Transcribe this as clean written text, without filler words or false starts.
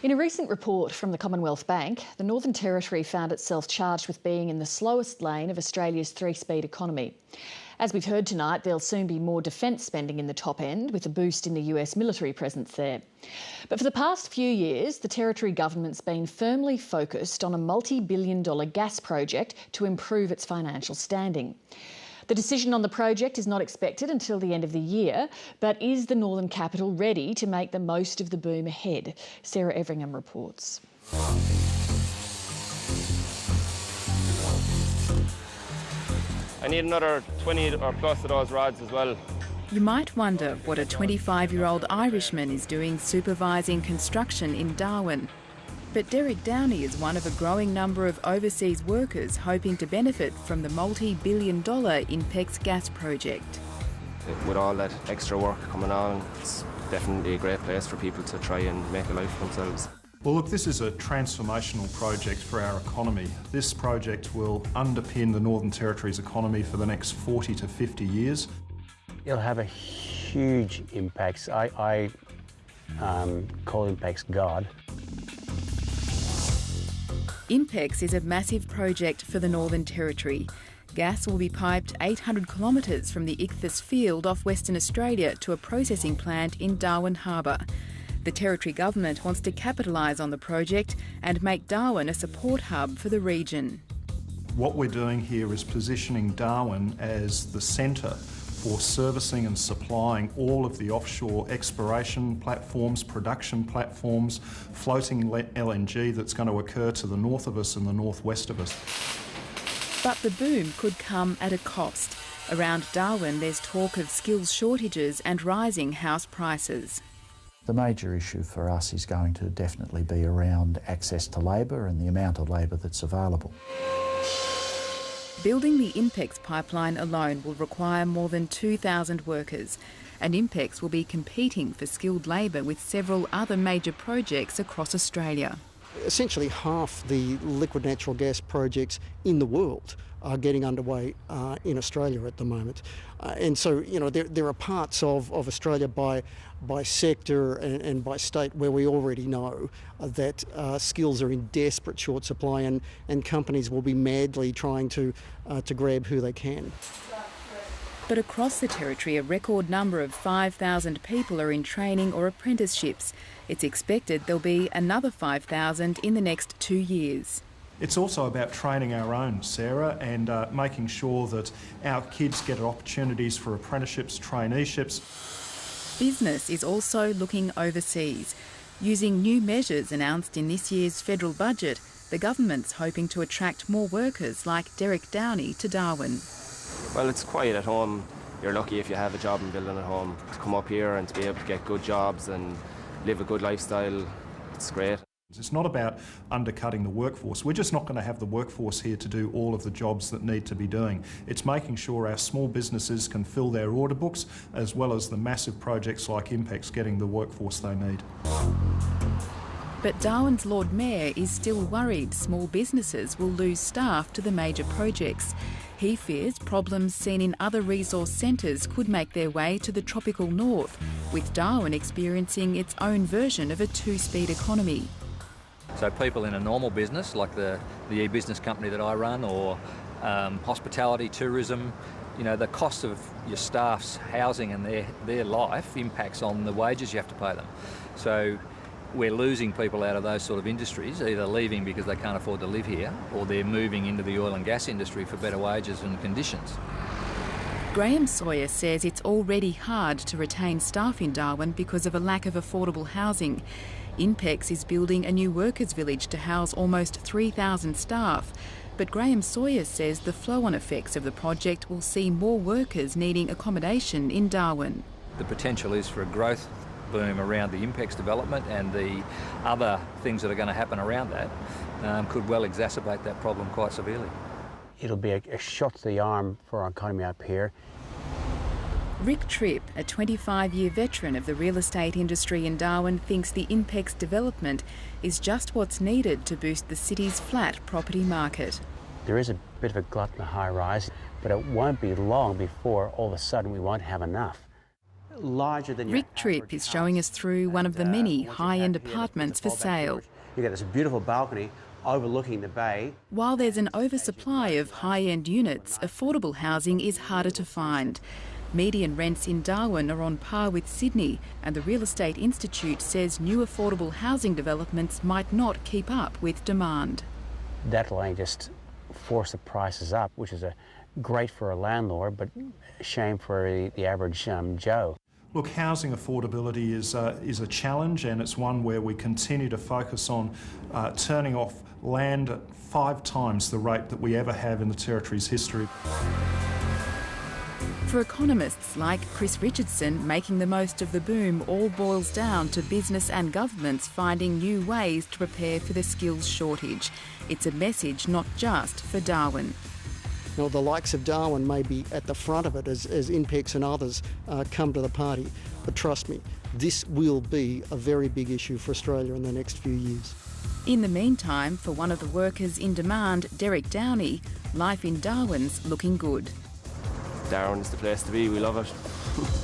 In a recent report from the Commonwealth Bank, the Northern Territory found itself charged with being in the slowest lane of Australia's three-speed economy. As we've heard tonight, there'll soon be more defence spending in the top end, with a boost in the US military presence there. But for the past few years, the Territory government's been firmly focused on a multi-billion-dollar gas project to improve its financial standing. The decision on the project is not expected until the end of the year, but is the Northern Capital ready to make the most of the boom ahead? Sarah Everingham reports. I need another 20 or plus of those rods as well. You might wonder what a 25-year-old Irishman is doing supervising construction in Darwin. But Derek Downey is one of a growing number of overseas workers hoping to benefit from the multi-billion-dollar INPEX gas project. With all that extra work coming on, it's definitely a great place for people to try and make a life for themselves. Well, look, this is a transformational project for our economy. This project will underpin the Northern Territory's economy for the next 40 to 50 years. It'll have a huge impact. I call INPEX God. INPEX is a massive project for the Northern Territory. Gas will be piped 800 kilometres from the Ichthus field off Western Australia to a processing plant in Darwin Harbour. The Territory government wants to capitalise on the project and make Darwin a support hub for the region. What we're doing here is positioning Darwin as the centre for servicing and supplying all of the offshore exploration platforms, production platforms, floating LNG that's going to occur to the north of us and the northwest of us. But the boom could come at a cost. Around Darwin, there's talk of skills shortages and rising house prices. The major issue for us is going to definitely be around access to labour and the amount of labour that's available. Building the INPEX pipeline alone will require more than 2,000 workers, and INPEX will be competing for skilled labour with several other major projects across Australia. Essentially half the liquid natural gas projects in the world are getting underway in Australia at the moment. And so, you know, there are parts of Australia by sector and by state where we already know that skills are in desperate short supply, and companies will be madly trying to grab who they can. But across the Territory, a record number of 5,000 people are in training or apprenticeships. It's expected there'll be another 5,000 in the next 2 years. It's also about training our own, Sarah, and making sure that our kids get opportunities for apprenticeships, traineeships. Business is also looking overseas. Using new measures announced in this year's federal budget, the government's hoping to attract more workers like Derek Downey to Darwin. Well, it's quiet at home. You're lucky if you have a job in building at home. To come up here and to be able to get good jobs and live a good lifestyle, it's great. It's not about undercutting the workforce. We're just not going to have the workforce here to do all of the jobs that need to be doing. It's making sure our small businesses can fill their order books, as well as the massive projects like INPEX getting the workforce they need. But Darwin's Lord Mayor is still worried small businesses will lose staff to the major projects. He fears problems seen in other resource centres could make their way to the tropical north, with Darwin experiencing its own version of a two-speed economy. So people in a normal business, like the e-business company that I run, or hospitality, tourism, you know, the cost of your staff's housing and their life impacts on the wages you have to pay them. So we're losing people out of those sort of industries, either leaving because they can't afford to live here, or they're moving into the oil and gas industry for better wages and conditions. Graham Sawyer says it's already hard to retain staff in Darwin because of a lack of affordable housing. INPEX is building a new workers' village to house almost 3,000 staff. But Graham Sawyer says the flow-on effects of the project will see more workers needing accommodation in Darwin. The potential is for a growth boom around the INPEX development, and the other things that are going to happen around that could well exacerbate that problem quite severely. It'll be a shot to the arm for our economy up here. Rick Tripp, a 25-year veteran of the real estate industry in Darwin, thinks the INPEX development is just what's needed to boost the city's flat property market. There is a bit of a glut in the high rise, but it won't be long before all of a sudden we won't have enough. larger than your Rick Tripp average is showing us through one of the many high-end apartments for sale. You've got this beautiful balcony overlooking the bay. While there's an oversupply of high-end units, affordable housing is harder to find. Median rents in Darwin are on par with Sydney, and the Real Estate Institute says new affordable housing developments might not keep up with demand. That'll only just force the prices up, which is great for a landlord, but a shame for the average Joe. Look, housing affordability is a challenge, and it's one where we continue to focus on turning off land at 5 times the rate that we ever have in the Territory's history. For economists like Chris Richardson, making the most of the boom all boils down to business and governments finding new ways to prepare for the skills shortage. It's a message not just for Darwin. Now, the likes of Darwin may be at the front of it as INPEX and others come to the party, but trust me, this will be a very big issue for Australia in the next few years. In the meantime, for one of the workers in demand, Derek Downey, life in Darwin's looking good. Darwin is the place to be, we love it.